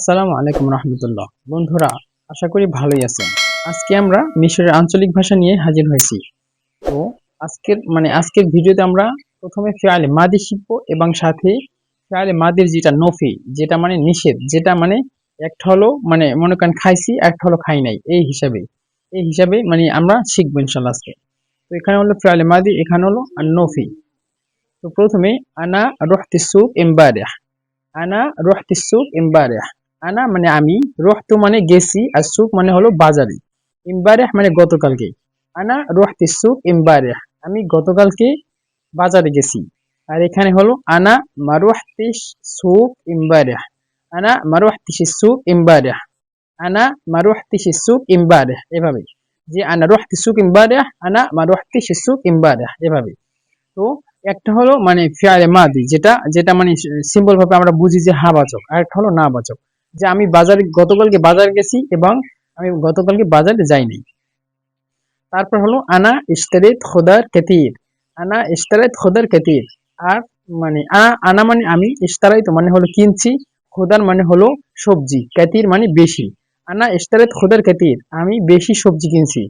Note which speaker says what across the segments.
Speaker 1: আসসালামু আলাইকুম রহমতুল্লাহ। বন্ধুরা, আশা করি ভালোই আছেন। আজকে আমরা মিশরের আঞ্চলিক ভাষা নিয়ে হাজির হয়েছি। তো আজকের ভিডিওতে আমরা প্রথমে ফেয়ালে মাদি শিখবো এবং সাথে ফেয়ালে মাদির যেটা নফি, যেটা মানে নিষেধ, যেটা মানে একটা হলো মানে মনে করেন খাইছি, একটা হলো খাই নাই, এই হিসাবে মানে আমরা শিখবো ইনশাল্লাহ আজকে। তো এখানে হলো ফেয়ালে মাদি, এখানে হলো আর নফি। তো প্রথমে আনা রুহতি সুক ইমবারিহ। আনা রুহতি সুক ইমবারিহ। আনা মানে আমি, রুহতু মানে গেছি, আর সুক মানে হলো বাজারে, ইমবারিহ মানে গতকালকে। আনা রুহতি সুক ইমবারিহ, আমি গতকালকে বাজারে গেছি। আর এখানে হলো আনা মারুহতিস সুক ইমবারিহ। আনা মারুহতিস সুক ইমবারিহ। আনা মারুহতিস সুক ইমবারিহ, এভাবে। যে আনা রুহতি সুক ইমবারিহ, আনা মারুহতিস সুক ইমবারিহ, এভাবে। তো একটা হলো মানে ফিয়ালে মাদি, যেটা যেটা মানে সিম্পল ভাবে আমরা বুঝি যে বাচক, আর একটা হলো না বাচক, যে আমি গতকালকে বাজার গেছি এবং আমি গতকালকে বাজারে যাইনি। তারপর হলো আনা ইশতারিত খুদার কাতির। আনা ইশতারিত খুদার কাতির। আর মানে আনা মানে আমি, ইশতারাইত মানে হলো কিনছি, খুদার মানে হলো সবজি, কাতির মানে বেশি। আনা ইশতারিত খুদার কাতির, আমি বেশি সবজি কিনছি।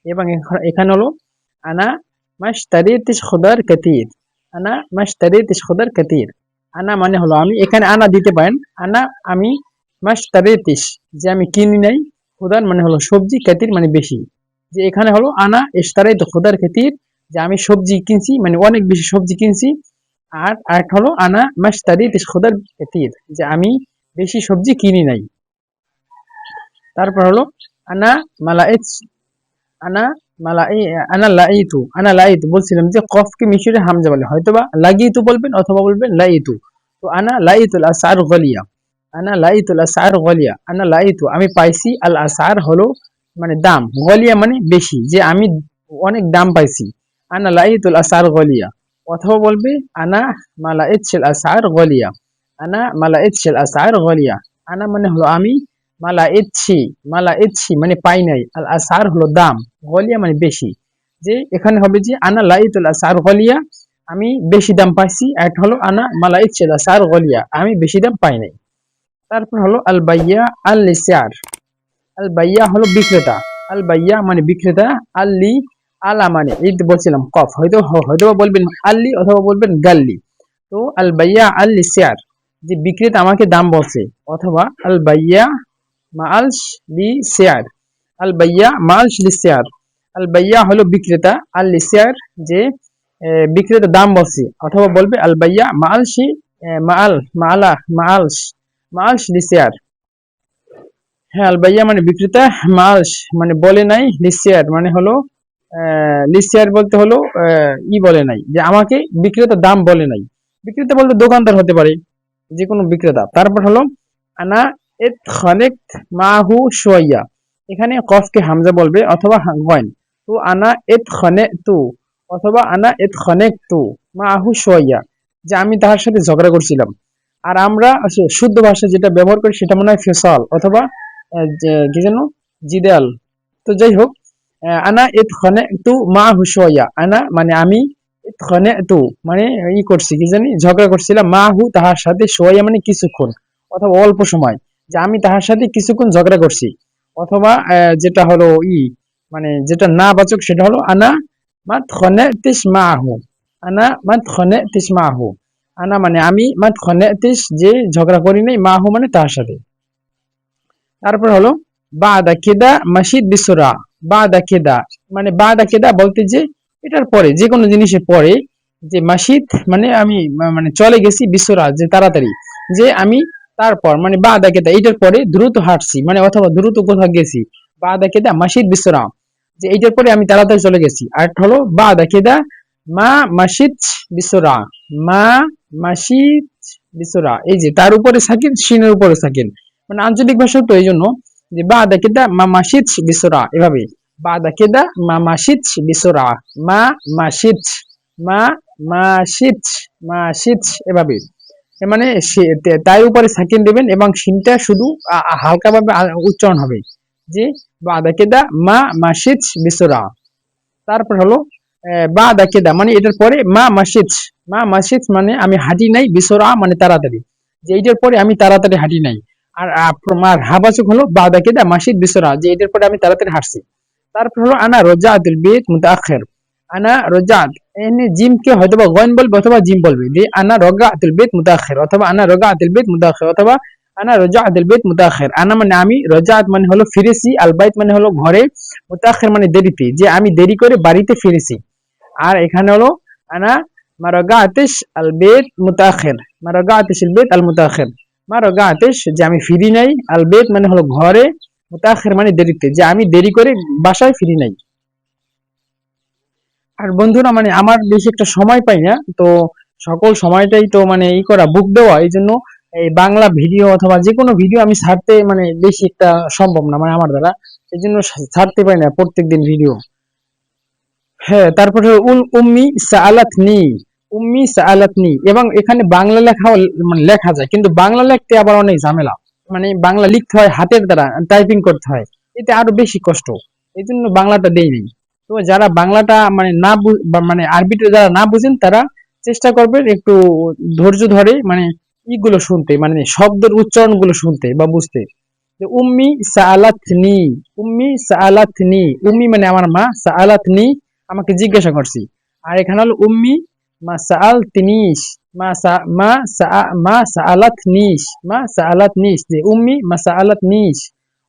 Speaker 1: এবং এখানে হলো আনা মাশতারিতিশ খুদার কাতির। আনা মাশতারিতিশ খুদার কাতির। আনা মানে হলো আমি, এখানে আনা দিতে পারেন। আনা আমি, মাশতারিতিশ যে আমি কিনি নাই, খুদার মানে হলো সবজি, কাতির মানে বেশি। যে এখানে হলো আনা ইশতারাইতু খুদার কাতির, যে আমি সবজি কিনছি মানে অনেক বেশি সবজি কিনছি। আর আরেকটা হলো আনা মাশতারিতিশ খুদার কাতির, যে আমি বেশি সবজি কিনি নাই। তারপর হলো আনা মালাইত। আনা মালাই আনা লাইতু। আনা লাইতু বলছিলাম যে কফকে মিশরে হামজা বলে, হয়তোবা লাগিতু বলবেন অথবা বলবেন লাইতু। তো আনা লাইতুল আসার গলিয়া। আনা লাইতুল আসার গলিয়া। আনা লাইতু আমি পাইছি, আল আসার হলো মানে দাম, গলিয়া মানে বেশি, যে আমি অনেক দাম পাইছি। আনা লাইতুল আসার গলিয়া। অথবা বলবে আনা মালাইতশিল আসার গলিয়া। আনা মালাইতশিল আসার গলিয়া। আনা মানে হলো আমি, মালা ইচ্ছি মানে পাই নাই, আল আসার হলো দাম, গলিয়া মানে বেশি। যে এখানে হবে যে আনা লাইতুল আসার গলিয়া, আমি বেশি দাম পাইছি। একটা হলো আনা মালা ইচ্ছিল আসার গলিয়া, আমি বেশি দাম পাই নাই। তারপর হলো আল বাইয়া আল লিসার। আল বাইয়া হলো বিক্রেতা। আল বাইয়া মানে বিক্রেতা। আল্লি আলা মানে এই তো বলছিলাম কফ, হয়তো বলবেন আল্লি অথবা বলবেন গাল্লি। তো আল বাইয়া আল লিসার, যে বিক্রেতা আমাকে দাম বলছে। অথবা আল বাইয়া মালস লি শেয়ার। আল বাইয়া মালস লি শেয়ার। আল বাইয়া হলো বিক্রেতা, আল লি শেয়ার যে বিক্রেতা দাম বলছে। অথবা বলবে আল বাইয়া মালসি মালস মালস লি শেয়ার। হ্যাঁ, আল বাইয়া মানে বিক্রেতা, মালস মানে বলে নাই, লি শেয়ার মানে হলো লি শেয়ার বলতে হলো বলে নাই, যে আমাকে বিক্রেতা দাম বলে নাই। বিক্রেতা বলতে দোকানদার হতে পারে, যে কোনো বিক্রেতা। তারপর হলো আনা এত খানেক মাহু শোয়া। এখানে কফকে হামজা বলবে অথবা গয়েন। তো আনা এত খানে তু, অথবা আনা এত খানেক তু মাহু শোয়া, যে আমি তার সাথে ঝগড়া করছিলাম। আর আমরা শুদ্ধ ভাষা যেটা ব্যবহার করি সেটা মনে হয় ফেসাল অথবা কি যেন জিদাল। তো যাই হোক, আনা এত খানে তু মাহু শোয়া। আনা মানে আমি, খানে তু মানে করছি কি জানি, ঝগড়া করছিলাম, মাহু তাহার সাথে, শোয়া মানে কিছুক্ষণ অথবা অল্প সময়, যে আমি তাহার সাথে কিছুক্ষণ ঝগড়া করছি। অথবা যেটা হলো মানে যেটা না বাচক, সেটা হলো আনা মাত খনে তিস মাহু। আনা মাত খনে তিস মাহু। আনা মানে আমি, মাত খনে তিস যে ঝগড়া করি নাই, মাহু মানে তার সাথে। তারপর হলো বাদা কেদা মাসিদ বিসুরা। বাদা কেদা মানে বাদা কেদা বলতে যে এটার পরে, যে কোনো জিনিসের পরে। যে মাসিদ মানে আমি মানে চলে গেছি, বিসুরা যে তাড়াতাড়ি, যে আমি তারপর মানে বাদা কেদা এইটার পরে দ্রুত হাঁটছি, মানে অথবা দ্রুত কোথাও গেছি। বাদা কেদা মাসিদ বিসুরা, যে এইটার পরে আমি তাড়াতাড়ি চলে গেছি। আর হলো বাদা কেদা মা মাসিদ বিসুরা। মা মাসিদ বিসুরা, এই যে তার উপরে সাকিন, সিনের উপরে সাকিন, মানে আঞ্চলিক ভাষা তো এই জন্য, যে বাদা কেদা মা মাসিদ বিসুরা, এভাবে। বাদা কেদা মা মাসিদ বিসুরা। মা মাসিদ, মা মাসিদ, মাসিদ, এভাবে। মানে তার উপরে সাকিন দেবেন এবং সিনটা শুধু হালকা ভাবে উচ্চারণ হবে, যে বাদা কেদা মা মাসিদ বিসুরা। তারপর হলো বাদা কেদা মানে এটার পরে মা মাসিদ। মা মাসিদ মানে আমি হাঁটি নাই, বিসুরা মানে তাড়াতাড়ি, যে এইটার পরে আমি তাড়াতাড়ি হাঁটি নাই। আর আর হাবাচক হলো বাদা কেদা মাসিদ বিসরা, যে এটার পরে আমি তাড়াতাড়ি হাঁটছি। তারপর হলো আনা রজাআতুল বাইত মুতাআখির, আনা রজাআত, এখানে জিমকে হয়তোবা গয়ন বলবে অথবা জিম বলবে, যে আনা রগাআতুল বাইত মুতাআখির অথবা আনা রগাআতুল বাইত মুতাআখির অথবা আনা রজাআতুল বাইত মুতাআখির। আনা মানে আমি, রজাআত মানে হলো ফিরেছি, আল বাইত মানে হলো ঘরে, মুতাআখির মানে দেরিতে, যে আমি দেরি করে বাড়িতে ফিরেছি। আর এখানে হলো আনা মা রগাআতিশ আল বাইত মুতাআখির, মা রগাআতিশ আল বাইত আল মুতাআখির, মা রগাআতিশ যে আমি ফিরি নাই, আল বাইত মানে হলো ঘরে, মুতাআখির মানে দেরিতে, যে আমি দেরি করে বাসায় ফিরি নাই। আর বন্ধুরা মানে আমার বেশি একটা সময় পাই না, তো সকল সময়টাই তো মানে ই করা বুক দেওয়া, এই জন্য এই বাংলা ভিডিও অথবা যে কোনো ভিডিও আমি ছাড়তে মানে বেশি একটা সম্ভব না মানে আমার দ্বারা, এই জন্য ছাড়তে পারি না প্রত্যেকদিন ভিডিও। হ্যাঁ, তারপরে উম্মি সাআলাতনি, উম্মি সাআলাতনি, এবং এখানে বাংলা লেখাও মানে লেখা যায়, কিন্তু বাংলা লিখতে আবার অনেক ঝামেলা, মানে বাংলা লিখতে হয় হাতের দ্বারা, টাইপিং করতে হয়, এতে আরো বেশি কষ্ট, এই জন্য বাংলাটা দেই নাই। তো যারা বাংলাটা মানে না মানে আরবিটা যারা না বুঝেন তারা চেষ্টা করবেন একটু ধৈর্য ধরে মানে ইগুলো শুনতে, মানে শব্দের উচ্চারণ গুলো শুনতে বা বুঝতে। যে উম্মি সাআলাতনি, উম্মি সাআলাতনি, উম্মি মানে আমার মা, সাআলাতনি আমাকে জিজ্ঞাসা করছি। আর এখানে হলো উম্মি মা সাআলতিনিস, মা সাআলাতনিস, মা সাআলাতনিস, যে উম্মি মা সাআলাতনিস,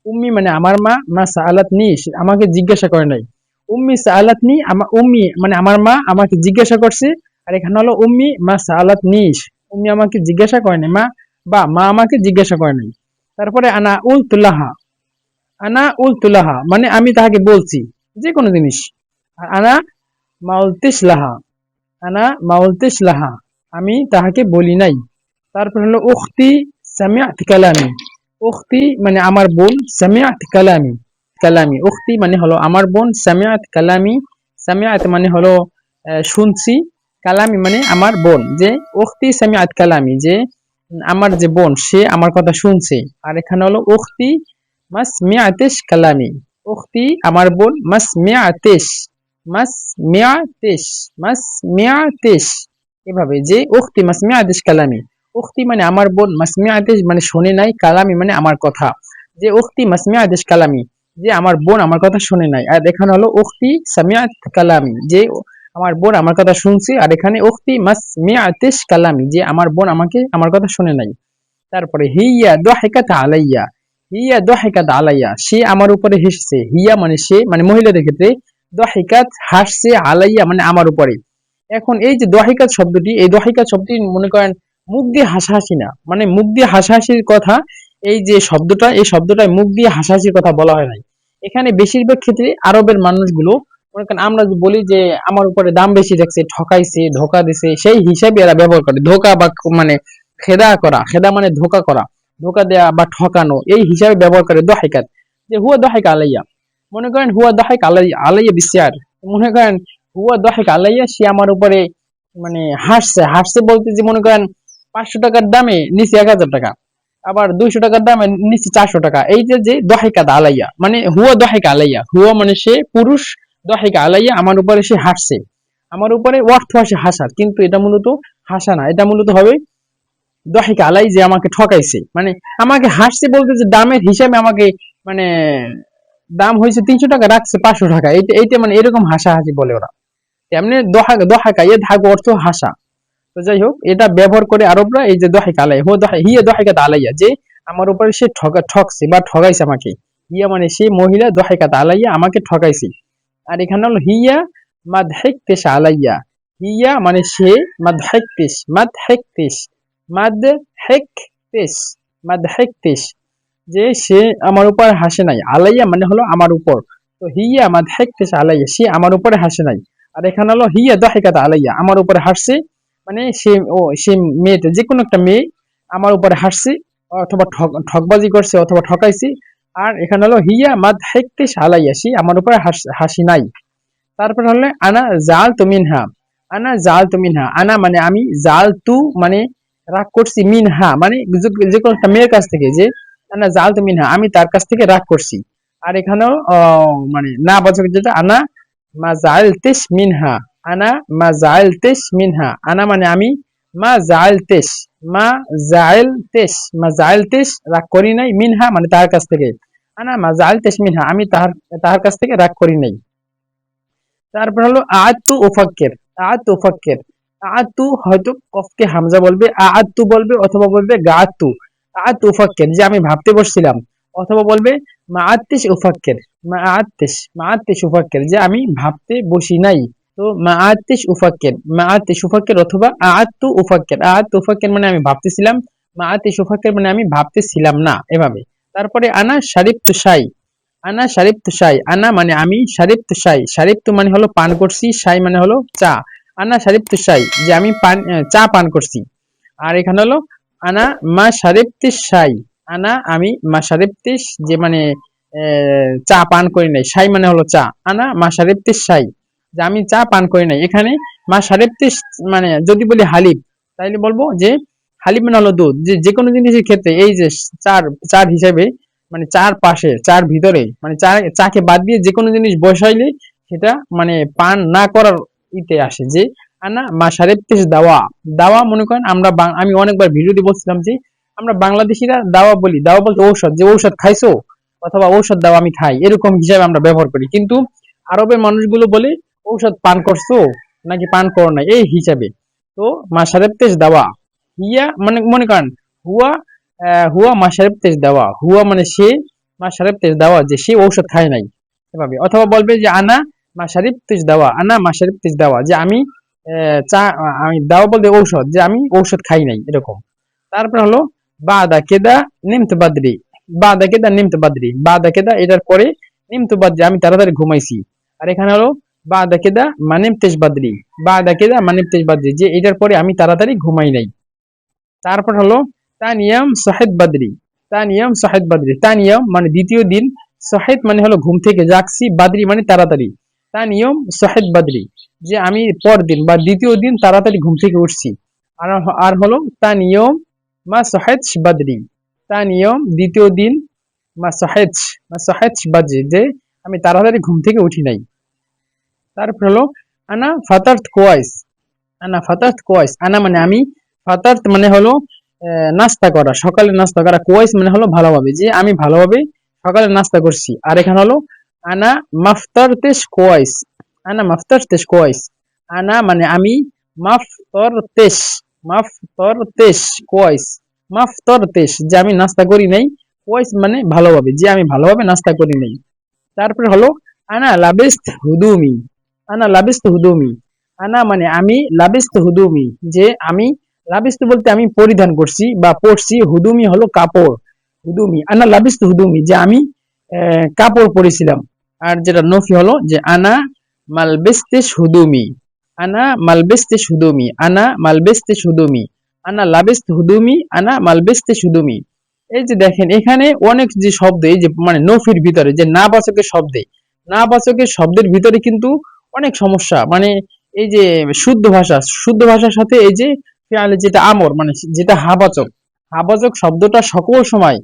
Speaker 1: উম্মি মানে আমার মা, মা সাআলাতনিস আমাকে জিজ্ঞাসা করে নাই। উম্মি সাআলাতনি, উম্মি মানে আমার মা আমাকে জিজ্ঞাসা করছে। আর এখানে হলো উম্মি মা সাআলাতনিস, উম্মি আমাকে জিজ্ঞাসা করে নাই, মা আমাকে জিজ্ঞাসা করে নাই। তারপরে আনা উলতুলাহা, আনা উলতুলাহা মানে আমি তাহাকে বলছি যে কোনো জিনিস। আর আনা মাউলতিস লাহা, আনা মাউলতিস লাহা আমি তাহাকে বলি নাই। তারপর হলো উখতি সামিআত কালামি, উখতি মানে আমার বোন, সামিআত কালামি, কালামি উখতি মানে হলো আমার বোন, সামিআত কালামি, সামিআত মানে হলো শুনছি, কালামি মানে আমার বোন, যে উখতি সামিআত কালামি, যে আমার যে বোন সে আমার কথা শুনছে। আর এখানে হলো উখতি মাসমিআতিশ কালামি, উখতি আমার বোন, মাসমিআতিশ, মাসমিআতিশ, মাসমিআতিশ, এভাবে যে উখতি মাসমিআতিশ কালামি, উখতি মানে আমার বোন, মাসমিআতিশ মানে শোনে নাই, কালামি মানে আমার কথা, যে উখতি মাসমিআতিশ কালামি, যে আমার বোন আমার কথা শুনে নাই। আর এখানে হলো উখতি সামিআত কালামি, যে আমার বোন আমার কথা শুনছে। আর এখানে উখতি মাসমিআতিশ কালামি, যে আমার বোন আমাকে আমার কথা শুনে নাই। তারপরে হিয়া দাহিকাত আলাইয়া, হিয়া দাহিকাত আলাইয়া সে আমার উপরে হেসেছে, হিয়া মানে সে মানে মহিলাদের ক্ষেত্রে, দাহিকাত হাসছে, আলাইয়া মানে আমার উপরে। এখন এই যে দাহিকাত শব্দটি, এই দাহিকাত শব্দটি মনে করেন মুখ দিয়ে হাসাহাসি না, মানে মুখ দিয়ে হাসাহাসির কথা, এই যে শব্দটা, এই শব্দটায় মুখ দিয়ে হাসাহাসির কথা বলা হয় নাই। এখানে বেশিরভাগ ক্ষেত্রে আরবের মানুষগুলো মনে করেন আমরা যে বলি যে আমার উপরে দাম বেশি রাখছে, ঠকাইছে, ধোকা দিছে, সেই হিসাবে এরা ব্যবহার করে ধোকা বা মানে খেদা করা, খেদা মানে ধোকা করা, ধোকা দেয়া বা ঠকানো, এই হিসাবে ব্যবহার করে দহাইকাত, যে হুয়া দহাইক আলাইয়া, মনে করেন হুয়া দহাইক আলাইয়া, আলাইয়া বিশার, মনে করেন হুয়া দহাইক আলাইয়া সে আমার উপরে মানে হাসছে, হাসছে বলতে যে মনে করেন 500 টাকার দামে নিচে 1000 টাকা, আবার 200 টাকার দামে নিচে 400 টাকা, এই যে দহাইকাত আলাইয়া মানে হুয়া দহাইক আলাইয়া, হুয়া মানে সে পুরুষ, দহাইক আলাইয়া আমার উপরে সে হাসছে, আমার উপরে অর্থ আসে হাসার, কিন্তু এটা মূলত হাসা না, এটা মূলত হবে দহিক আলাই, যে আমাকে ঠকাইছে, মানে আমাকে হাসছে বলতে যে দামের হিসাবে আমাকে মানে দাম হয়েছে 300 টাকা রাখছে 500 টাকা, এইটা মানে এরকম হাসাহাসি বলে ওরা। এমনি দহাকা এ ধাগ অর্থ হাসা। তো যাই হোক, এটা ব্যবহার করে আরবরা, এই যে দহিক আলাই, হিয়া দহিকাত আলাইয়া, যে আমার উপরে সে ঠকছে বা ঠকাইছে আমাকে, হিয়া মানে সে মহিলা, দহিকাত আলাইয়া আমাকে ঠকাইছে। আর এখানে হলো হিয়া মাদহিকতিস আলাইয়া, হিয়া মানে সে, মাদহিকতিস, মাদহিকতিস, মাদহিকতিস, মাদহিকতিস, যে সে আমার উপর হাসে নাই, আলাইয়া মানে হলো আমার উপর, তো হিয়া মাদহিকতিস আলাইয়া সে আমার উপরে হাসে নাই। আর এখানে হলো হিয়া দাহিকাত আলাইয়া আমার উপরে হাসছে, মানে সে মেয়েটা, যে কোনো একটা মেয়ে আমার উপরে হাসছে, অথবা ঠকবাজি করছে অথবা ঠকাইছি। আর এখানে হলো হিয়া মাদহিকতিস আলাইয়া সে আমার উপরে হাসি নাই। তারপর হলো আনা জাল তুমিনহা, আনা জাল তুমিনহা, আনা মানে আমি, জাল তু মানে রাগ করছি, মিনহা মানে যে কোনো একটা মেয়ের কাছ থেকে, যে আনা জাল তুমিনহা আমি তার কাছ থেকে রাগ করছি। আর এখানেও মানে না বাচক যেটা, আনা মা জালতিস মিনহা, আনা মা জালতিস মিনহা, আনা মানে আমি, মা জাআলতিস, মা জাআলতিস, মা জাআলতিস রাগ করি নাই, মিনহা মানে তার কাছ থেকে, আনা মা জাআলতিস মিনহা আমি তাহার তাহার কাছ থেকে রাগ করি নাই। তারপর হলো আআতু উফাক্কির, আআতু উফাক্কির, আআতু হয়তো কফকে হামজা বলবে, আআতু বলবে অথবা বলবে গাআতু, আআতু উফাক্কির যে আমি ভাবতে বসছিলাম, অথবা বলবে মাআতিস উফাক্কির, মাআতিস, মাআতিস উফাক্কির যে আমি ভাবতে বসি নাই। তো মাআতিস উফাক্কির, মাআতিস উফাক্কির অথবা আআতু উফাক্কির, আআতু উফাক্কির মানে আমি ভাবতেছিলাম, মাআতিস উফাক্কির মানে আমি ভাবতেছিলাম না, এভাবে। তারপরে আনা শারিবতু শাই, আনা শারিবতু শাই, আনা মানে আমি, শারিবতু শাই, শারিবতু মানে হলো পান করছি, শাই মানে হলো চা। আনা শারিবতু শাই যে আমি পান চা পান করছি। আর এখানে হলো আনা মা শারিবতিস শাই, আনা আমি, মা শারিবতিস যে মানে চা পান করি নাই, শাই মানে হলো চা। আনা মা শারিবতিস শাই যে আমি চা পান করি নাই। এখানে মা শারিবতিস মানে যদি বলি হালিব, তাইলে বলবো যে হালিব মানে হলো দুধ। যে যে কোনো জিনিসের ক্ষেত্রে এই যে চার, চার হিসেবে মানে চার পাশে, চার ভিতরে মানে চা, চাকে বাদ দিয়ে যে কোনো জিনিস বসাইলে সেটা মানে পান না করার ইতে আসে। যে আনা মা শারিবতিস দাওয়া, দাওয়া মনে করেন আমরা আমি অনেকবার ভিডিওতে বলছিলাম যে আমরা বাংলাদেশিরা দাওয়া বলি, দাওয়া বলতে ঔষধ, যে ঔষধ খাইছো অথবা ঔষধ দাও আমি খাই, এরকম হিসাবে আমরা ব্যবহার করি। কিন্তু আরবের মানুষগুলো বলে ঔষধ পান করছো নাকি পান করো না এই হিসাবে। তো মা শারিবতিস দাওয়া, হিয়া মানে মনে করেন হুয়া, হুয়া মা শারিবতিস দাওয়া, হুয়া মানে সে, মা শারিবতিস দাওয়া যে সে ঔষধ খায় নাই, এভাবে। অথবা বলবে যে আনা মা শারিবতিস দাওয়া, আনা মা শারিবতিস দাওয়া যে আমি চা, আমি দাওয়া বলতে ঔষধ, যে আমি ঔষধ খাই নাই, এরকম। তারপর হলো বাদা কেদা নিমত বাদরি, বাদা কেদা নিমত বাদরি, বাদা কেদা এটার পরে নিমত বাদরি আমি তাড়াতাড়ি ঘুমাইছি। আর এখানে হলো বাদা কেদা মানিমতেশ বাদরি, বাদা কেদা মানিমতেশ বাদরি যে এটার পরে আমি তাড়াতাড়ি ঘুমাই নাই। তারপর হলো তানিয়াম সাহেদ বাদরি, তানিয়াম সাহেদ বাদরি, তানিয়াম মানে দ্বিতীয় দিন, সাহেদ মানে হলো ঘুম থেকে জাগছি, বাদরি মানে তাড়াতাড়ি। তানিয়ম সাহেদ বাদরি যে আমি পরদিন বা দ্বিতীয় দিন তাড়াতাড়ি ঘুম থেকে উঠছি। আর আর হলো তানিয়ম মা সাহেদ বাদরি, তানিয়ম দ্বিতীয় দিন, মা সাহেদ, মা সাহেদ বাদরি যে আমি তাড়াতাড়ি ঘুম থেকে উঠি নাই। তারপর হলো আনা ফাতারত কোয়াইস, আনা ফাতারত কোয়াইস, আনা মানে আমি, ফাতারত মানে হলো নাস্তা করা, সকালে নাস্তা করা, কোয়াইস মানে হলো ভালোভাবে, যে আমি ভালোভাবে সকালে নাস্তা করছি। আর এখানে হলো আনা মাফতারতেশ কোয়াইস, আনা মাফতারতেশ কোয়াইস, আনা মানে আমি, মাফতারতেশ, মাফতারতেশ কোয়াইস, মাফতারতেশ যে আমি নাস্তা করি নাই, কোয়াইস মানে ভালোভাবে, যে আমি ভালোভাবে নাস্তা করি নাই। তারপরে হলো আনা লাবিস্ত হুদুমি, আনা লাবিস্ত হুদুমি, আনা মানে আমি, লাবিস্ত হুদুমি যে আমি, লাবিস্ত বলতে আমি পরিধান করছি বা পরছি, হুদুমি হলো কাপড়, হুদুমি, আনা লাবিস্ত হুদুমি যে আমি কাপড় পরেছিলাম। আর যেটা নফি হলো যে আনা মালবিস্তিস হুদুমি, আনা মালবিস্তিস হুদুমি, আনা মালবিস্তিস হুদুমি, আনা লাবিস্ত হুদুমি, আনা মালবিস্তিস হুদুমি। এই যে দেখেন এখানে অনেক যে শব্দ, এই যে মানে নফির ভিতরে যে না বাচকের শব্দে, না বাচকের শব্দের ভিতরে কিন্তু অনেক সমস্যা। মানে এই যে শুদ্ধ ভাষা, শুদ্ধ ভাষার সাথে এই যে ফিয়ালে যেটা আমর মানে যেটা হাবাচক, হাবাচক শব্দটা সকল সময়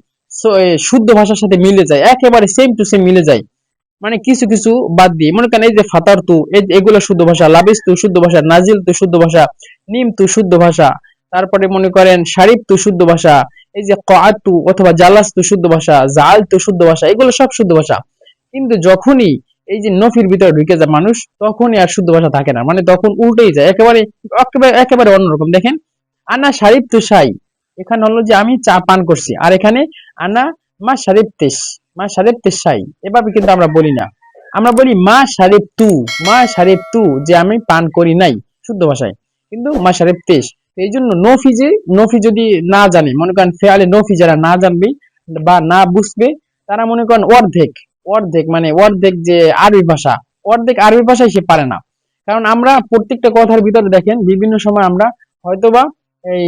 Speaker 1: শুদ্ধ ভাষার সাথে মিলে যায়, একেবারে সেম টু সেম মিলে যায়। মানে কিছু কিছু বাদ দিয়ে মনে করেন এই যে ফাতার তু, এগুলো শুদ্ধ ভাষা, লাবিস তু শুদ্ধ ভাষা, নাজিল তু শুদ্ধ ভাষা, নিম তু শুদ্ধ ভাষা, তারপরে মনে করেন শারিব তু শুদ্ধ ভাষা, এই যে কআতু অথবা জালাস তু শুদ্ধ ভাষা, জাল তু শুদ্ধ ভাষা, এগুলো সব শুদ্ধ ভাষা। কিন্তু যখনই এই যে নফির ভিতরে ঢুকে যায় মানুষ, তখনই আর শুদ্ধ ভাষা থাকে না, মানে তখন উল্টেই যায়, একেবারে একেবারে একেবারে অন্যরকম। দেখেন আনা শারিব তু শাই, এখানে হলো যে আমি চা পান করছি। আর এখানে আনা মা শারিব তেস, মা শারিব তেস শাই, এভাবে কিন্তু আমরা বলি না, আমরা বলি মা শারিব তু, মা শারিব তু যে আমি পান করি নাই, শুদ্ধ ভাষায়। কিন্তু মা শারিব তেস, এই জন্য নফি, যে নফি যদি না জানে, মনে করেন ফেয়ালে নফি যারা না জানবে বা না বুঝবে, তারা মনে করেন অর্ধেক, অর্ধেক মানে অর্ধেক যে আরবি ভাষা, অর্ধেক আরবি ভাষাই সে পারে না। কারণ আমরা প্রত্যেকটা কথার ভিতরে দেখেন বিভিন্ন সময় আমরা হয়তোবা এই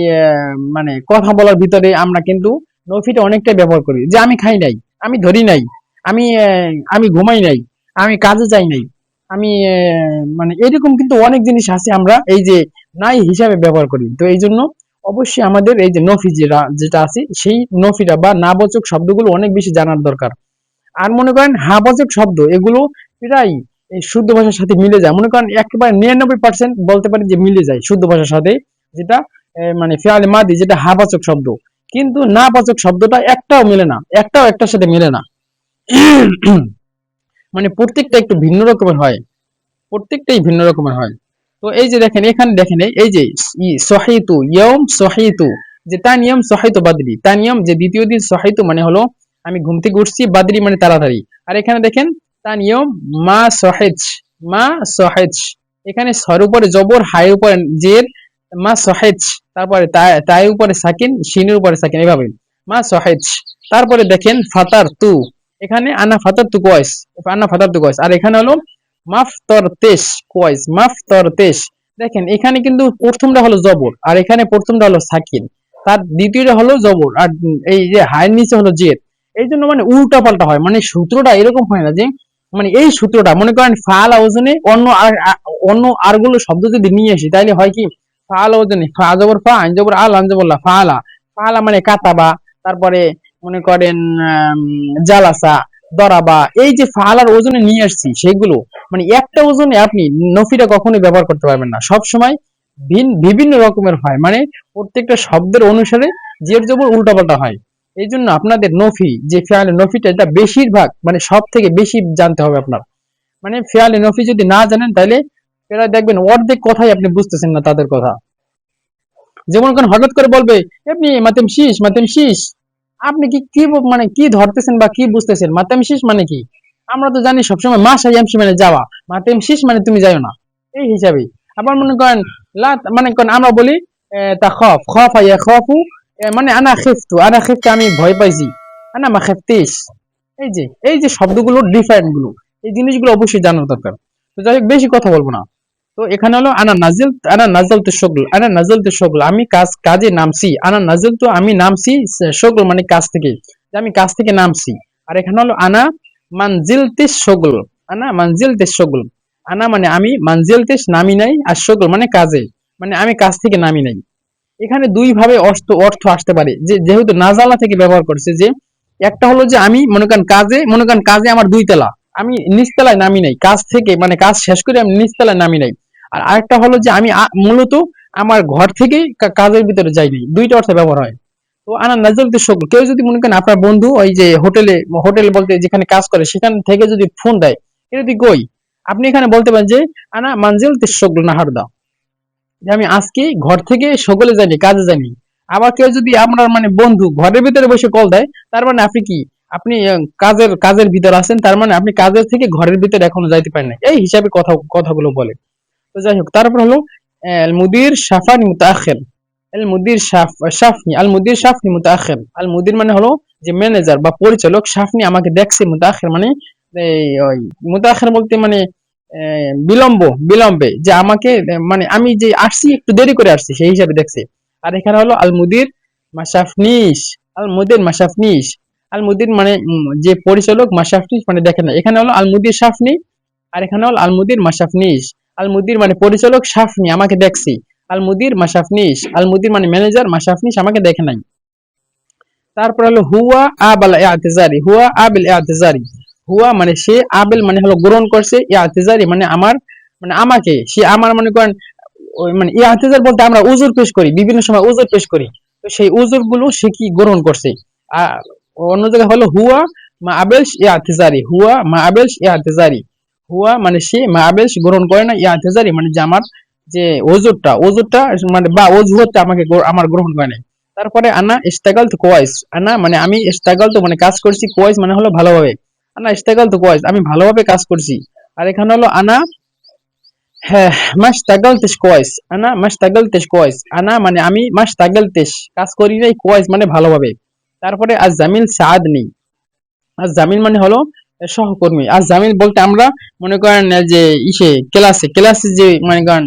Speaker 1: মানে কথা বলার ভিতরে আমরা কিন্তু নফিটা অনেকটাই ব্যবহার করি, যে আমি খাই নাই, আমি ধরি নাই, আমি আমি ঘুমাই নাই, আমি কাজে যাই নাই, আমি মানে এরকম কিন্তু অনেক জিনিস আছে আমরা এই যে নাই হিসাবে ব্যবহার করি। তো এই জন্য অবশ্যই আমাদের এই যে নফি যেটা আছে সেই নফিটা বা নাবাচক শব্দগুলো অনেক বেশি জানার দরকার। আর মনে করেন হাবাচক শব্দ এগুলো প্রায় এই শুদ্ধ ভাষার সাথে মিলে যায়, মনে করেন একেবারে 99% বলতে পারি যে মিলে যায় শুদ্ধ ভাষার সাথে, যেটা মানে ফিআল মাদি যেটা হাবাচক শব্দ, কিন্তু নাবাচক শব্দটা একটাও মিলে না, একটাও একটার সাথে মিলে না। মানে প্রত্যেকটা একটু ভিন্ন রকমের হয়, প্রত্যেকটাই ভিন্ন রকমের হয়। তো এই যে দেখেন, এখানে দেখেন এই যে সহিতু ইয়ম সহিতু, যে তানিয়ম সহিতু বাদরি, তানিয়ম যে দ্বিতীয় দিন, সহিতু মানে হলো আমি ঘুম থেকে উঠছি, বাদরি মানে তাড়াতাড়ি। আর এখানে দেখেন তানিয়ম মা সহেজ, মা সহেজ, এখানে সর উপরে জবর, হায়ের উপরে জের, মা সহেজ, তারপরে তাই উপরে সাকিন, শিনের উপরে সাকিন, এভাবে মা সহেজ। তারপরে দেখেন ফাতার তু, এখানে আনা ফাতার তু কয়েস, আনা ফাতার তু কয়েস। আর এখানে হলো মাফতরতেশ কয়েস, মাফতরতেশ। দেখেন এখানে কিন্তু প্রথমটা হলো জবর, আর এখানে প্রথমটা হলো সাকিন, তার দ্বিতীয়টা হলো জবর, আর এই যে হায়ের নিচে হলো জের। এই জন্য মানে উল্টা পাল্টা হয়, মানে সূত্রটা এরকম হয় না যে, মানে এই সূত্রটা মনে করেন ফাল ওজনে অন্য আরগুলো শব্দ যদি নিয়ে আসি, তাহলে হয় কি, ফাল ওজনে ফা জবর ফা, আইন জবর আল, আন জবর লা, ফালা, ফালা মানে কাতাবা, তারপরে মনে করেন জালাসা, দরাবা, এই যে ফালার ওজনে নিয়ে আসছি সেগুলো, মানে একটা ওজনে আপনি নফিটা কখনোই ব্যবহার করতে পারবেন না, সব সময় বিভিন্ন রকমের হয়, মানে প্রত্যেকটা শব্দের অনুসারে জের জবর উল্টাপাল্টা হয়। এই জন্য আপনাদের নফি যে ফেয়ালে নফিটা, এটা বেশিরভাগ মানে সব থেকে বেশি জানতে হবে আপনার। মানে ফেয়ালে নফি যদি না জানেন, তাহলে এরা দেখবেন অর্ধেক কথাই আপনি বুঝতেছেন না তাদের কথা। যেমন কোন হঠাৎ করে বলবে আপনি মাতেম শীষ, মাতেম শীষ, আপনি কি কি মানে কি ধরতেছেন বা কি বুঝতেছেন? মাতেম শীষ মানে কি? আমরা তো জানি সবসময় মা সাইয়ামশি মানে যাওয়া, মাতেম শীষ মানে তুমি যাও না, এই হিসাবে। আবার মনে করেন লা, মানে করেন আমরা বলি তা খফ, খফ আইয়া খফু, মানে আনা খিফতু, আনা খিফতু আমি ভয় পাইছি, আনা মা খিফতিস। এই যে শব্দগুলোর ডিফারেন্ট গুলো, এই জিনিসগুলো অবশ্যই জানার দরকার। তো যাই হোক, বেশি কথা বলবো না। তো এখানে হলো আনা নাজিল তু শগল, আনা নাজিল তু শগল, আমি কাজে নামছি, আনা নাজিল তু আমি নামছি, শগল মানে কাজ থেকে, যে আমি কাজ থেকে নামছি। আর এখানে হলো আনা মানজিল তিস শগল, আনা মানজিল তিস শগল, আনা মানে আমি, মানজিল তিস নামি নাই, আর শগল মানে কাজে, মানে আমি কাজ থেকে নামি নাই। এখানে দুই ভাবে অর্থ আসতে পারে, যে যেহেতু নাজালা থেকে ব্যবহার করছে, যে একটা হলো যে আমি মনে করেন কাজে আমার দুই তলা, আমি নিচতলায় নামি নাই, কাজ থেকে মানে কাজ শেষ করে আমি নিচতলায় নামি নাই। আর আরেকটা হলো যে আমি মূলত আমার ঘর থেকেই কাজের ভিতরে যাইনি, দুইটা অর্থে ব্যবহার হয়। তো আনা নাজলতে সকল, কেউ যদি মনে করেন আপনার বন্ধু ওই যে হোটেল বলতে যেখানে কাজ করে সেখান থেকে যদি ফোন দেয়, এটা তুই কই, আপনি এখানে বলতে পারেন যে আনা মানজিলতে সকল নাহারদা, যে আমি আজকে ঘর থেকে সকলে যাইনি, কাজে যাইনি। আবার কেউ যদি আপনার মানে বন্ধু ঘরের ভিতরে বসে কল দেয়, তার মানে আপনি কি, আপনি কাজের ভিতর আছেন, তার মানে আপনি কাজের থেকে ঘরের ভিতরে এখনো যাইতে পারেন না, এই হিসাবে কথাগুলো বলে। তো যাই হোক, তারপর হলো আল মুদির শাফানি মুতাআখির, আল মুদির শাফনি, আল মুদির শাফনি মুতাআখির, আল মুদির মানে হলো যে ম্যানেজার বা পরিচালক, শাফনি আমাকে দেখছে, মুতাআখির মানে এই ওই মুতাআখির বলতে মানে বিলম্বে, যে আমাকে মানে আমি যে আসছি একটু দেরি করে আসছি সেই হিসাবে দেখছে। আর এখানে হলো আল মুদির মাশাফনিস, আল মুদির মাশাফনিস, আল মুদির মানে যে পরিচালক, মাশাফনিস মানে দেখে না। এখানে হলো আল মুদির শাফনি, আর এখানে হলো আল মুদির মাশাফনিস। আল মুদির মানে পরিচালক, শাফনি আমাকে দেখছি, আল মুদির মাশাফনিস, আল মুদির মানে ম্যানেজার, মাশাফনিস আমাকে দেখে নাই। তারপর হলো হুয়া আবাল ইআতিজারি, হুয়া আবিল ইআতিজারি, হুয়া মানে সে, আবেল মানে হলো গ্রহণ করছে, ইআতিজারি মানে আমার, মানে আমাকে সে, আমার মনে করেন ওই মানে ইআতিজার বলতে আমরা উযুর পেশ করি, বিভিন্ন সময় উযুর পেশ করি, তো সেই উযুর গুলো সে কি গ্রহণ করছে। আর অন্য জায়গায় হলো হুয়া মা আবেলস ইআতিজারি, হুয়া মা আবেলস ইআতিজারি, হুয়া মানে সে, মা আবেলস গ্রহণ করে না, ইআতিজারি মানে যে আমার যে ওজুরটা মানে বা অজুহাতটা আমাকে আমার গ্রহণ করে নাই। তারপরে আনা ইস্তাগালতু কোয়াইস, আনা মানে আমি, ইস্তাগালতু মানে কাজ করছি, কোয়াইস মানে হলো ভালোভাবে, আনা ইস্তাগালতু কোয়াইস আমি ভালোভাবে কাজ করছি। আর এখানে হলো আনা, হ্যাঁ, মাশতাগালতিস কোয়াইস, আনা মাশতাগালতিস কোয়াইস, আনা মানে আমি, মাশতাগালতিস কাজ করি নাই, কোয়াইস মানে ভালোভাবে। তারপরে আজ জামিল সাআদনি, আর জামিল মানে হলো সহকর্মী। আর জামিল বলতে আমরা মনে করেন যে ক্লাসে যে মনে করেন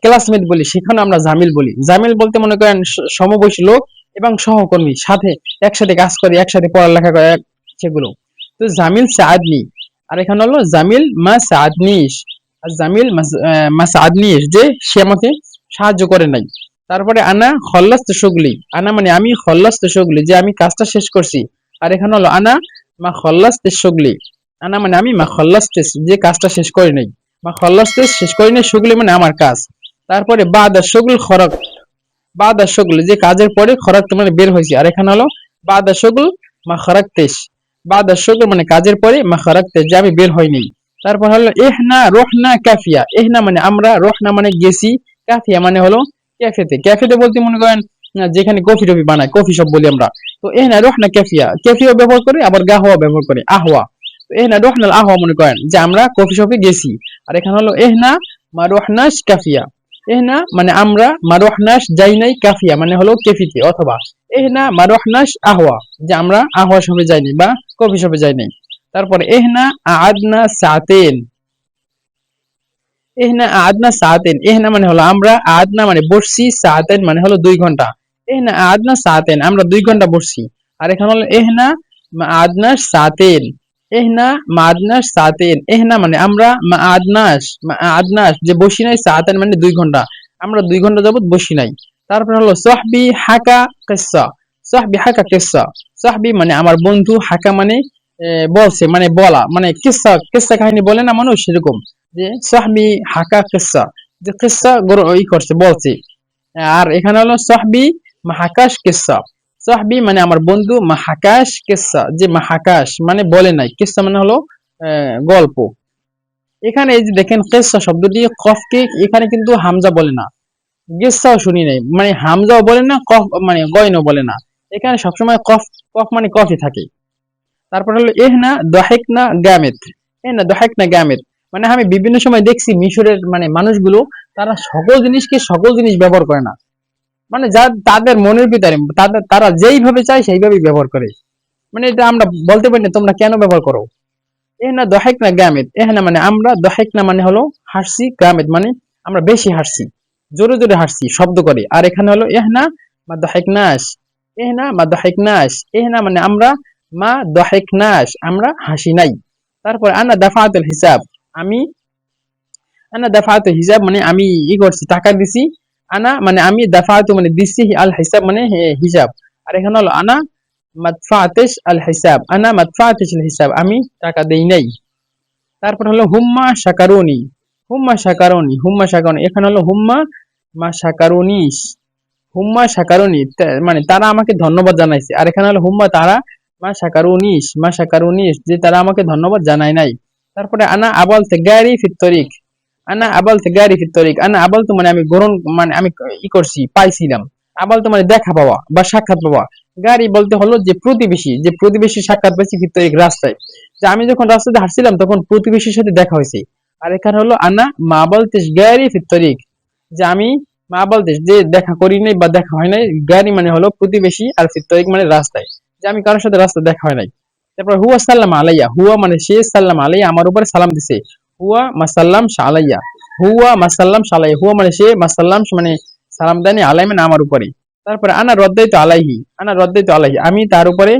Speaker 1: ক্লাসমেট বলি, সেখানে আমরা জামিল বলি। জামিল বলতে মনে করেন সমবয়সী লোক এবং সহকর্মী, সাথে একসাথে কাজ করে, একসাথে পড়ালেখা করে, সেগুলো। তো জামিল সাআদনি, আর এখানে হলো জামিল মা সাআদনিস, আর জামিল মা সাআদনিস যে সে আমাকে সাহায্য করে নাই। তারপরে আনা খল্লাস্ত শুগলি, আনা মানে আমি, খল্লাস্ত শুগলি যে আমি কাজটা শেষ করছি। আর এখানে হলো আনা মা খল্লাস্তে শুগলি, আনা মানে আমি, মা খল্লাস্তে যে কাজটা শেষ করি নাই, মা খল্লাস্তে শেষ করি নাই, শুগলি মানে আমার কাজ। তারপরে বাদা শুগল খরক, বাদা শুগল যে কাজের পরে খরাজত মানে বের হয়েছি, আর এখানে হলো বাদা শুগল মা খরাজতেস, বাদা শুগল মানে কাজের পরে মা খরাজতেস যে আমি বের হইনি। তারপর হলো এহনা রোহনা কাফিয়া, এহনা মানে আমরা, রোহনা মানে গেছি, কাফিয়া মানে হলো ক্যাফেতে। ক্যাফেতে বলতে মনে করেন যেখানে কফি টফি বানায়, কফি শপ বলি আমরা। তো এহনা রোহনা ক্যাফিয়া, ক্যাফিও ব্যবহার করে আবার গাহওয়া ব্যবহার করে, আহওয়া। তো এহনা রোহনাল আহওয়া মনে করেন যে আমরা কফি শপে গেছি। আর এখানে হলো এহনা মা রোহনাস কাফিয়া, এহনা মানে আমরা, মা রোহনাস যাই নাই, কাফিয়া মানে হলো কেফিতে। অথবা এহনা মা রোহনাস আহওয়া, যে আমরা আহওয়া শপে যাইনি বা কফি শপে যাইনি। তারপরে এহনা আদনা সাতেন, এহনা আদনা সাতেন, এহনা মানে হলো আমরা, আদনা মানে বসছি, সাতেন মানে হলো 2 ঘন্টা। এহনা আদনা সাতেন, আমরা 2 ঘন্টা বসছি। আর এখানে হলো এহনা আদনাস সাতেন, এহনা মাদনাস সাতেন, এহনা মানে আমরা, আদনাস আদনাস যে বসি নাই, সাতেন মানে 2 ঘন্টা, আমরা 2 ঘন্টা যাবত বসি নাই। তারপর হলো সহবি হাকা কিসসা, সহবি হাকা কিসসা, সহবি মানে আমার বন্ধু, হাকা মানে বলছে মানে বলা, মানে কিসসা, কিসসা কাহিনী বলে না মানুষ, সেরকম যে সাহবি হাকা কিসসা, যে কিসসা ই করছে বলছে। আর এখানে হলো সাহবি মাহাকাশ কিসসা, সাহবি মানে আমার বন্ধু, মাহাকাশ কিসসা যে মাহাকাশ মানে বলে নাই, কিসসা মানে হলো গল্প। এখানে এই যে দেখেন কিসসা শব্দটি কফকে এখানে কিন্তু হামজা বলে না, গেসাও শুনি নাই, মানে হামজাও বলে না, কফ মানে গয়নও বলে না, এখানে সবসময় কফ, কফ মানে কফি থাকে। তারপর হলো এহনা দহেকনা গামেত, এহনা দহেকনা গামেত মানে আমি বিভিন্ন সময় দেখছি মিশরের মানে মানুষগুলো তারা সকল জিনিসকে সকল জিনিস ব্যবহার করে না, মানে যা তাদের মনের ভিতরে তাদের, তারা যেইভাবে চায় সেইভাবেই ব্যবহার করে। মানে এটা আমরা বলতে পারি না তোমরা কেন ব্যবহার করো। এহনা দহেকনা গামেত, এহনা মানে আমরা, দহেকনা মানে হলো হাসছি, গামেত মানে আমরা বেশি হাসছি, জোরে জোরে হাসছি শব্দ করে। আর এখানে হলো এহনা মা দহেকনাস, এহনা মা দহেকনাস, এহনা মানে আমরা, মা দহেকনাস আমরা হাসি নাই। তারপর আনা দাফাতুল হিসাব, আমি, আনা দাফাতু হিসাব মানে আমি ই করছি, টাকা দিছি। আনা মানে আমি, দাফাতু মানে দিছি, আল হিসাব মানে হিসাব। আর এখানে হলো আনা মাদফাতিস আল হিসাব, আনা মাদফাতিস আল হিসাব আমি টাকা দেই নাই। তারপর হলো হুম্মা শাকারুনি, হুম্মা শাকারুনি, হুম্মা শাকারুনি, এখানে হলো হুম্মা মা শাকারুনিস, হুম্মা শাকারুনি মানে তারা আমাকে ধন্যবাদ জানাইছে। আর এখানে হলো হুম্মা তারা, মা শাকারুনিস, মা শাকারুনিস যে তারা আমাকে ধন্যবাদ জানায় নাই। তারপরে আনা আবাল গাড়ি ফিত তরিক, আনা আবাল গাড়ি ফিত তরিক, আনা আবাল তো মানে আমি গ্রহণ, মানে আমি ই করছি, পাইছিলাম। আবাল তো মানে দেখা পাওয়া বা সাক্ষাৎ পাওয়া। গাড়ি বলতে হলো যে প্রতিবেশী, যে প্রতিবেশী সাক্ষাৎ পাইছি ফিত তরিক রাস্তায়, যে আমি যখন রাস্তাতে হাঁটছিলাম তখন প্রতিবেশীর সাথে দেখা হয়েছে। আর এখানে হলো আনা মা আবাল গাড়ি ফিত তরিক, যে আমি মা বলতে যে দেখা করি নাই বা দেখা হয় নাই, গাড়ি মানে হলো প্রতিবেশী, আর ফিতরিক মানে রাস্তায়, যে আমি কারোর সাথে রাস্তায় দেখা হয় নাই। তারপর হুয়া সাল্লাম আলাইয়া, হুয়া মানে সে, সাল্লাম আলাইয়া আমার উপরে সালাম দিছে, হুয়া মাসাল্লাম আলাইয়া, হুয়া মাসাল্লাম আলাইয়া, হুয়া মানে সে, মাসাল্লাম মানে সালাম দেয়নি, আলাই মানে আমার উপরে। তারপরে আনা রদ্দাইতু আলাইহি, আনা রদ্দাইতু আলাইহি আমি তার উপরে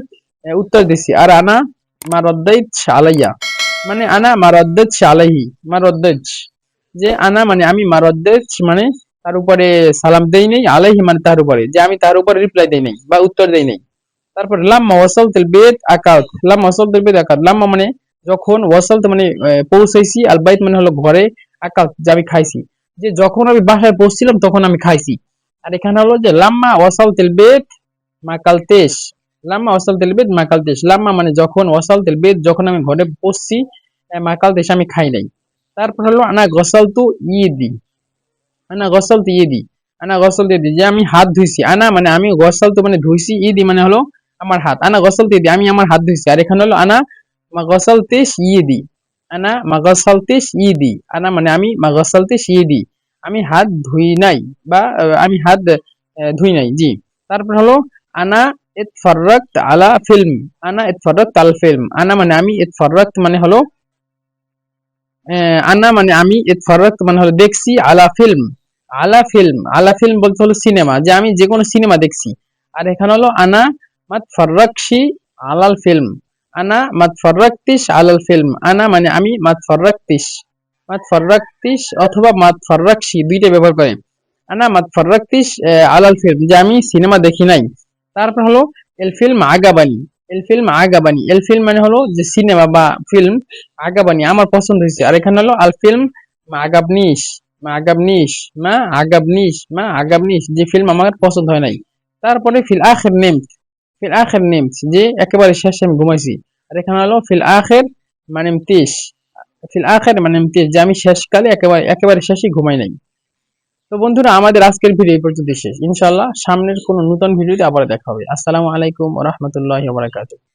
Speaker 1: উত্তর দিছি। আর আনা মা রদ্দাইত আলাইয়া মানে আনা মা রদ্দাইত আলাইহি, মা রদ্দাইত যে আনা মানে আমি, মা রদ্দাইত মানে তার উপরে সালাম দেই নাই, আলাইহি মানে তার উপরে, যে আমি তার উপরে রিপ্লাই দেই নাই বা উত্তর দেই নাই। তারপর লাম্মা ওয়াসালতুল বাইত আকাত, লাম্মা ওয়াসালতুল বাইত আকাত, লাম্মা মানে যখন, ওয়াসালতু মানে পৌঁছাইছি, আল বাইত মানে হলো ঘরে, আকাত যে আমি খাইছি, যে যখন আমি বাসায় পৌঁছছিলাম তখন আমি খাইছি। আর এখানে হলো যে লাম্মা ওয়াসালতুল বাইত মাকালতেশ, লাম্মা ওয়াসালতুল বাইত মাকালতেশ, লাম্মা মানে যখন, ওয়াসালতুল বাইত যখন আমি ঘরে পৌঁছছি, মাকালতেশ আমি খাই নাই। তারপর হলো আনা গসালতু ইদি, আনা গসলতু ইদি, আনা গসলতু ইদি যে আমি হাত ধুইছি, আনা মানে আমি, গসলতু মানে ধুইছি, ইদি মানে হলো আমার হাত, আনা গসলতু ইদি আমি আমার হাত ধুইছি। আর এখানে হলো আনা মা গসলতিস ইদি, আনা মা গসলতিস ইদি, আনা মানে আমি, মা গসলতিস ইদি আমি হাত ধুই নাই বা আমি হাত ধুই নাই, জি। তারপর হলো আনা ইতফাররাকত আলা ফিল্ম, আনা ইতফাররাকত আল ফিল্ম, আনা মানে আমি, ইতফাররাকত মানে হলো আনা মানে আমি, ইতফাররাকত মানে হলো দেখছি, আলা ফিল্ম, আলা ফিল্ম, আলা ফিল্ম বলতে হলো সিনেমা, যে আমি যে কোনো সিনেমা দেখছি। আর এখানে হলো আনা মাতফাররাকশি আলাল ফিল্ম, আনা মাতফাররাকতিস আলাল ফিল্ম, আনা মানে আমি, মাতফাররাকতিস, মাতফাররাকতিস অথবা মাতফাররাকশি দুইটা ব্যবহার করে। আনা মাতফাররাকতিস আলাল ফিল্ম যে আমি সিনেমা দেখি নাই। তারপর হলো এল ফিল্ম আগাবানি, এল ফিল্ম আগাবানি, এল ফিল্ম মানে হলো যে সিনেমা বা ফিল্ম, আগাবানি আমার পছন্দ হয়েছে। আর এখানে হলো আল ফিল্ম আগাবনিস, মা আগাবনিস, মা আগাবনিস, মা আগাবনিস, যে ফিল্ম আমার পছন্দ হয় নাই। তারপরে ফিল আখির নেমত, ফিল আখির নেমত, যে একেবারে শেষে আমি ঘুমাইছি। আর এখানে হলো ফিল আখির মানে তিস, ফিল আখির মানে তিস, যে আমি শেষকালে একেবারে একেবারে শেষে ঘুমাই নাই। তো বন্ধুরা, আমাদের আজকের ভিডিও এই পর্যন্ত শেষ। ইনশাআল্লাহ সামনের কোনো নতুন ভিডিওতে আবার দেখা হবে। আসসালামু আলাইকুম ওয়া রাহমাতুল্লাহি ওয়া বারাকাতুহু।